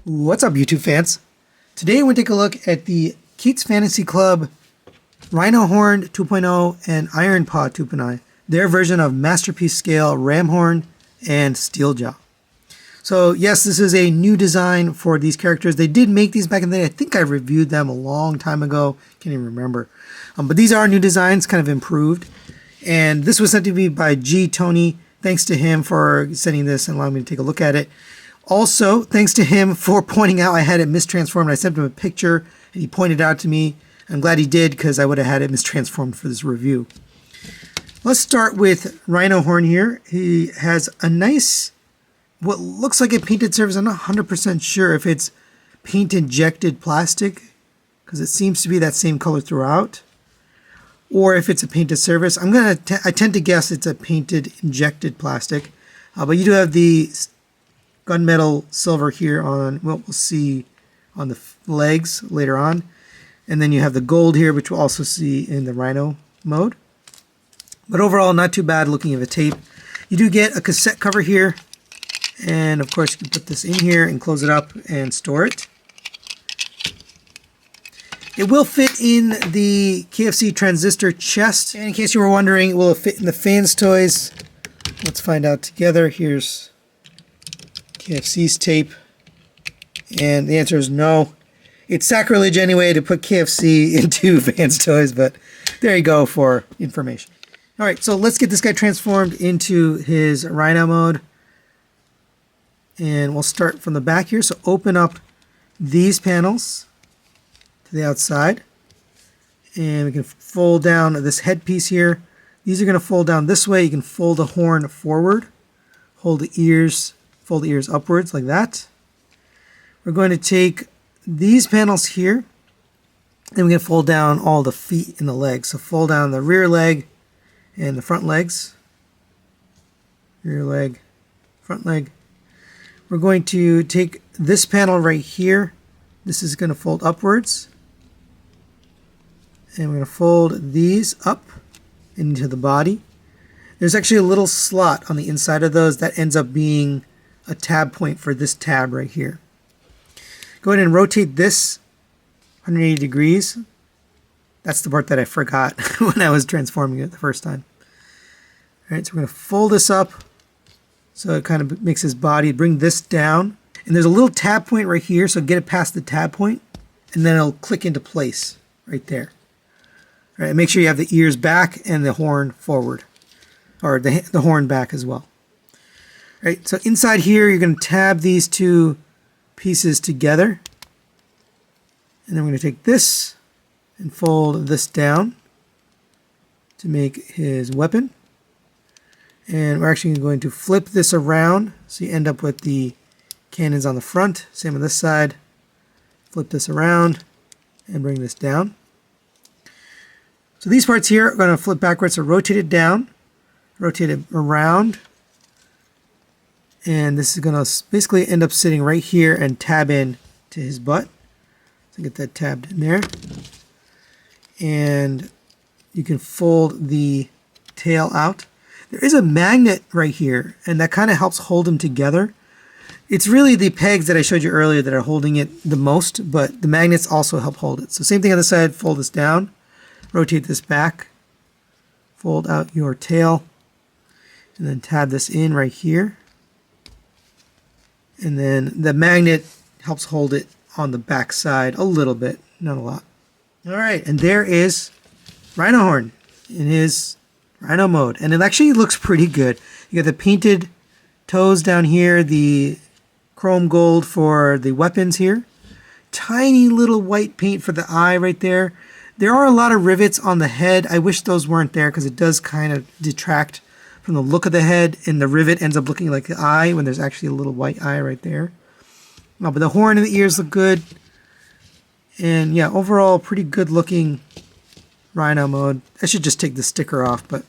What's up, YouTube fans? Today we're going to take a look at the Keats Fantasy Club Rhinohorn 2.0 and Ironpaw 2.0, their version of Masterpiece Scale Ramhorn and Steeljaw. So yes, this is a new design for these characters. They did make these back in the day. I think I reviewed them a long time ago. Can't even remember. But these are new designs, kind of improved. And this was sent to me by G. Tony. Thanks to him for sending this and allowing me to take a look at it. Also, thanks to him for pointing out I had it mistransformed. I sent him a picture and he pointed out to me. I'm glad he did because I would have had it mistransformed for this review. Let's start with Rhinohorn here. He has a nice, what looks like a painted surface. I'm not 100% sure if it's paint injected plastic because it seems to be that same color throughout, or if it's a painted surface. I tend to guess it's a painted injected plastic, but you do have the gunmetal silver here on what we'll see on the legs later on. And then you have the gold here, which we'll also see in the Rhino mode. But overall, not too bad looking at the tape. You do get a cassette cover here. And of course, you can put this in here and close it up and store it. It will fit in the KFC transistor chest. And in case you were wondering, will it fit in the fans toys? Let's find out together. Here's KFC's tape, and the answer is no. It's sacrilege anyway to put KFC into Vans toys, but there you go for information. All right, so let's get this guy transformed into his Rhino mode, and we'll start from the back here. So open up these panels to the outside, and we can fold down this headpiece here. These are going to fold down this way. You can fold the horn forward, hold the ears, fold the ears upwards like that. We're going to take these panels here and we're going to fold down all the feet and the legs. So fold down the rear leg and the front legs. Rear leg, front leg. We're going to take this panel right here. This is going to fold upwards. And we're going to fold these up into the body. There's actually a little slot on the inside of those that ends up being a tab point for this tab right here. Go ahead and rotate this 180 degrees. That's the part that I forgot when I was transforming it the first time. All right, so we're going to fold this up so it kind of makes his body. Bring this down. And there's a little tab point right here, so get it past the tab point, and then it'll click into place right there. All right, make sure you have the ears back and the horn forward, or the horn back as well. Right, so inside here, you're going to tab these two pieces together. And then we're going to take this and fold this down to make his weapon. And we're actually going to flip this around so you end up with the cannons on the front. Same on this side. Flip this around and bring this down. So these parts here are going to flip backwards. So rotate it down, rotate it around. And this is going to basically end up sitting right here and tab in to his butt. So get that tabbed in there. And you can fold the tail out. There is a magnet right here, and that kind of helps hold them together. It's really the pegs that I showed you earlier that are holding it the most, but the magnets also help hold it. So same thing on the side, fold this down, rotate this back, fold out your tail, and then tab this in right here. And then the magnet helps hold it on the back side a little bit, not a lot. All right, and there is Rhinohorn in his Rhino mode. And it actually looks pretty good. You got the painted toes down here, the chrome gold for the weapons here. Tiny little white paint for the eye right there. There are a lot of rivets on the head. I wish those weren't there because it does kind of detract from the look of the head, and the rivet ends up looking like the eye when there's actually a little white eye right there. Oh, but the horn and the ears look good. And yeah, overall, pretty good looking Rhino mode. I should just take the sticker off, but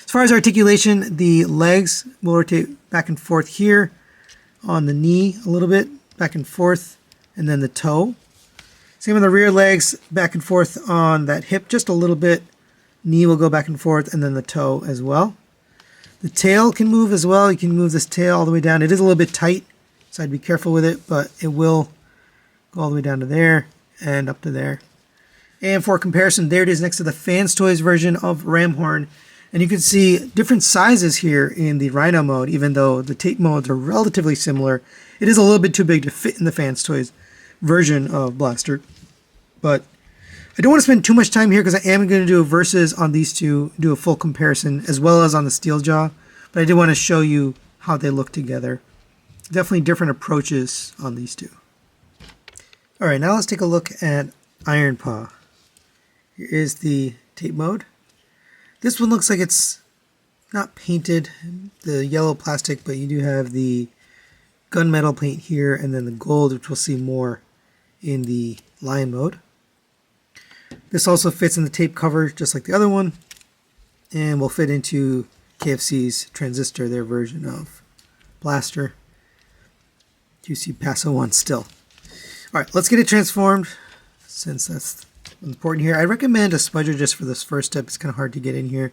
as far as articulation, the legs will rotate back and forth here on the knee a little bit, back and forth, and then the toe. Same with the rear legs, back and forth on that hip just a little bit. Knee will go back and forth, and then the toe as well. The tail can move as well. You can move this tail all the way down. It is a little bit tight so I'd be careful with it, but it will go all the way down to there and up to there. And for comparison, there it is next to the Fans Toys version of Ramhorn. And you can see different sizes here in the Rhino mode, even though the tape modes are relatively similar. It is a little bit too big to fit in the Fans Toys version of Blaster. But I don't want to spend too much time here because I am going to do a versus on these two, do a full comparison, as well as on the Steeljaw. But I did want to show you how they look together. Definitely different approaches on these two. Alright, now let's take a look at Ironpaw. Here is the tape mode. This one looks like it's not painted, the yellow plastic, but you do have the gunmetal paint here and then the gold, which we'll see more in the lion mode. This also fits in the tape cover just like the other one, and will fit into KFC's Transistor, their version of Blaster. You see Paso 1 still. Alright, let's get it transformed, since that's important here. I recommend a spudger just for this first step. It's kind of hard to get in here.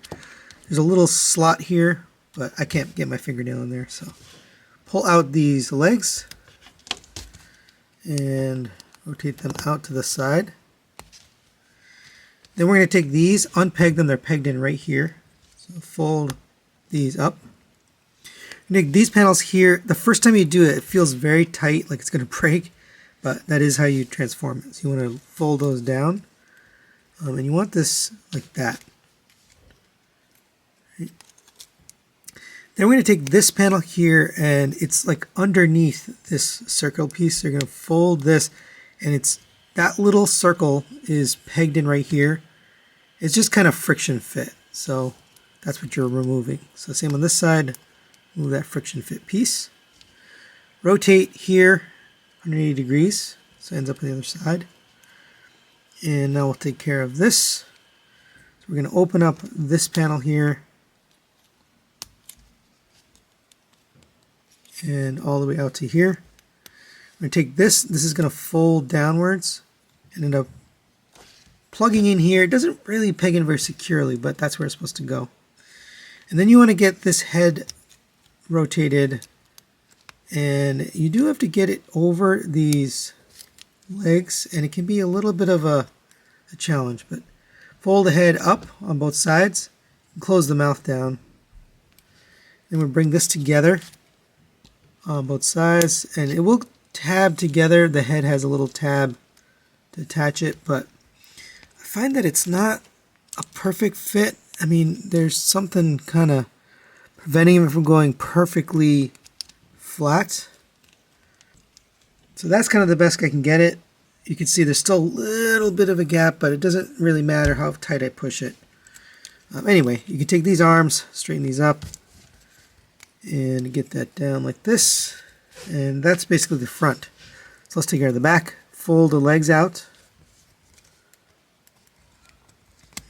There's a little slot here, but I can't get my fingernail in there. So pull out these legs and rotate them out to the side. Then we're going to take these, unpeg them. They're pegged in right here. So fold these up. Take these panels here. The first time you do it, it feels very tight, like it's going to break, but that is how you transform it. So you want to fold those down. And you want this like that. Right. Then we're going to take this panel here, and it's like underneath this circle piece. You're going to fold this, and it's that little circle is pegged in right here. It's just kind of friction fit, so that's what you're removing. So same on this side, move that friction fit piece. Rotate here 180 degrees, so it ends up on the other side. And now we'll take care of this. So we're going to open up this panel here and all the way out to here. I'm going to take this. This is going to fold downwards and end up plugging in here. It doesn't really peg in very securely, but that's where it's supposed to go. And then you want to get this head rotated, and you do have to get it over these legs, and it can be a little bit of a challenge, but fold the head up on both sides and close the mouth down. Then we'll bring this together on both sides, and it will tab together. The head has a little tab to attach it, but I find that it's not a perfect fit. I mean, there's something kind of preventing it from going perfectly flat. So that's kind of the best I can get it. You can see there's still a little bit of a gap, but it doesn't really matter how tight I push it. Anyway, you can take these arms, straighten these up, and get that down like this. And that's basically the front. So let's take care of the back. Fold the legs out.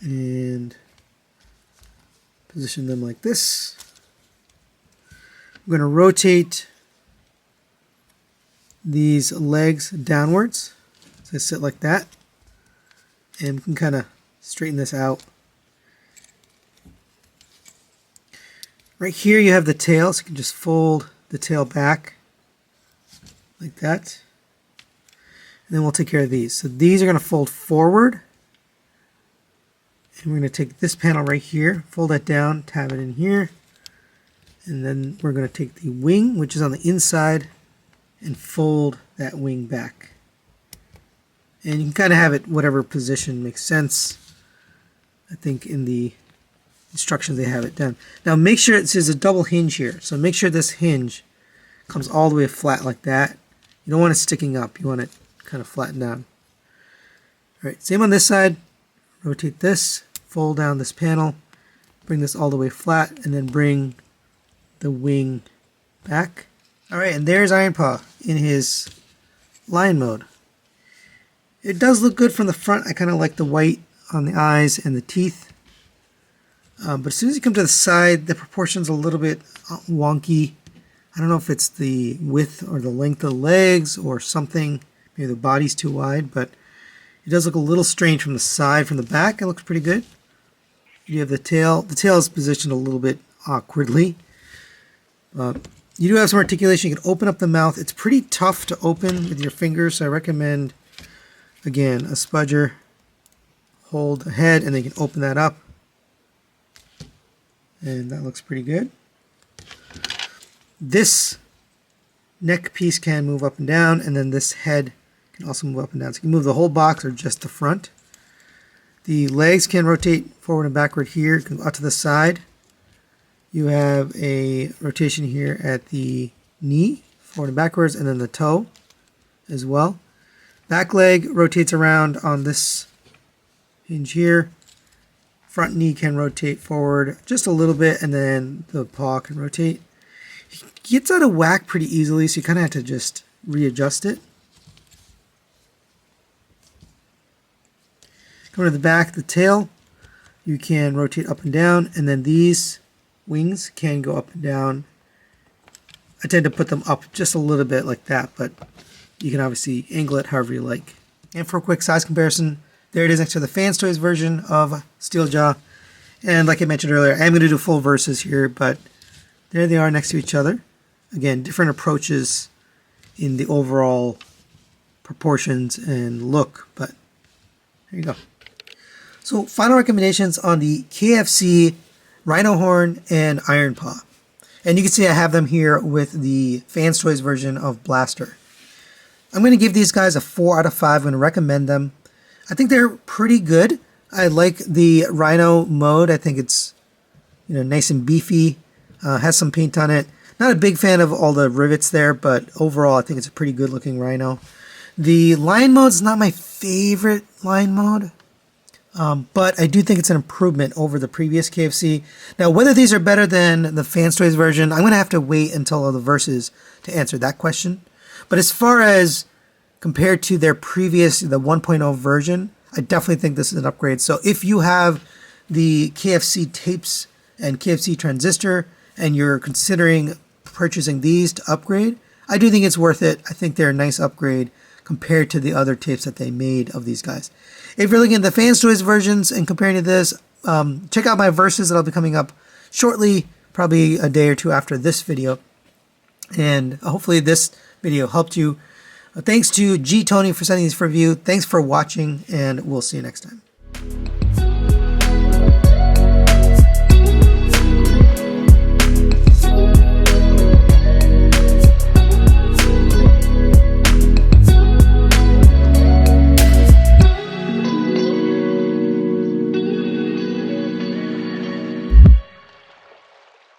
And position them like this. I'm going to rotate these legs downwards, so they sit like that, and we can kind of straighten this out. Right here you have the tail, so you can just fold the tail back like that, and then we'll take care of these. So these are going to fold forward, and we're going to take this panel right here, fold that down, tab it in here, and then we're going to take the wing, which is on the inside, and fold that wing back. And you can kind of have it whatever position makes sense. I think in the instructions they have it done. Now make sure it says a double hinge here. So make sure this hinge comes all the way flat like that. You don't want it sticking up. You want it kind of flattened down. Alright, same on this side. Rotate this, fold down this panel, bring this all the way flat, and then bring the wing back. Alright, and there's Ironpaw in his lion mode. It does look good from the front. I kind of like the white on the eyes and the teeth. But as soon as you come to the side, the proportion's a little bit wonky. I don't know if it's the width or the length of the legs or something. Maybe the body's too wide, but it does look a little strange from the side. From the back, it looks pretty good. You have the tail. The tail is positioned a little bit awkwardly. You do have some articulation. You can open up the mouth. It's pretty tough to open with your fingers, so I recommend, again, a spudger. Hold the head, and then you can open that up. And that looks pretty good. This neck piece can move up and down, and then this head can also move up and down. So you can move the whole box or just the front. The legs can rotate forward and backward here, can go out to the side. You have a rotation here at the knee, forward and backwards, and then the toe as well. Back leg rotates around on this hinge here. Front knee can rotate forward just a little bit, and then the paw can rotate. It gets out of whack pretty easily, so you kind of have to just readjust it. Going to the back, the tail, you can rotate up and down, and then these wings can go up and down. I tend to put them up just a little bit like that, but you can obviously angle it however you like. And for a quick size comparison, there it is next to the Fans Toys version of Steeljaw. And like I mentioned earlier, I'm going to do full verses here, but there they are next to each other. Again, different approaches in the overall proportions and look, but there you go. So final recommendations on the KFC Rhinohorn and Ironpaw. And you can see I have them here with the Fans Toys version of Blaster. I'm going to give these guys a 4 out of 5. I'm going to recommend them. I think they're pretty good. I like the Rhino mode. I think it's, you know, nice and beefy. Has some paint on it. Not a big fan of all the rivets there, but overall I think it's a pretty good looking Rhino. The line mode is not my favorite line mode. But I do think it's an improvement over the previous KFC. Now, whether these are better than the Fans Toys version, I'm going to have to wait until all the verses to answer that question. But as far as compared to their previous, the 1.0 version, I definitely think this is an upgrade. So if you have the KFC tapes and KFC transistor and you're considering purchasing these to upgrade, I do think it's worth it. I think they're a nice upgrade compared to the other tapes that they made of these guys. If you're looking at the Fans Toys versions and comparing to this, check out my verses that'll be coming up shortly, probably a day or two after this video. And hopefully this video helped you. Thanks to G Tony for sending these for review. Thanks for watching, and we'll see you next time.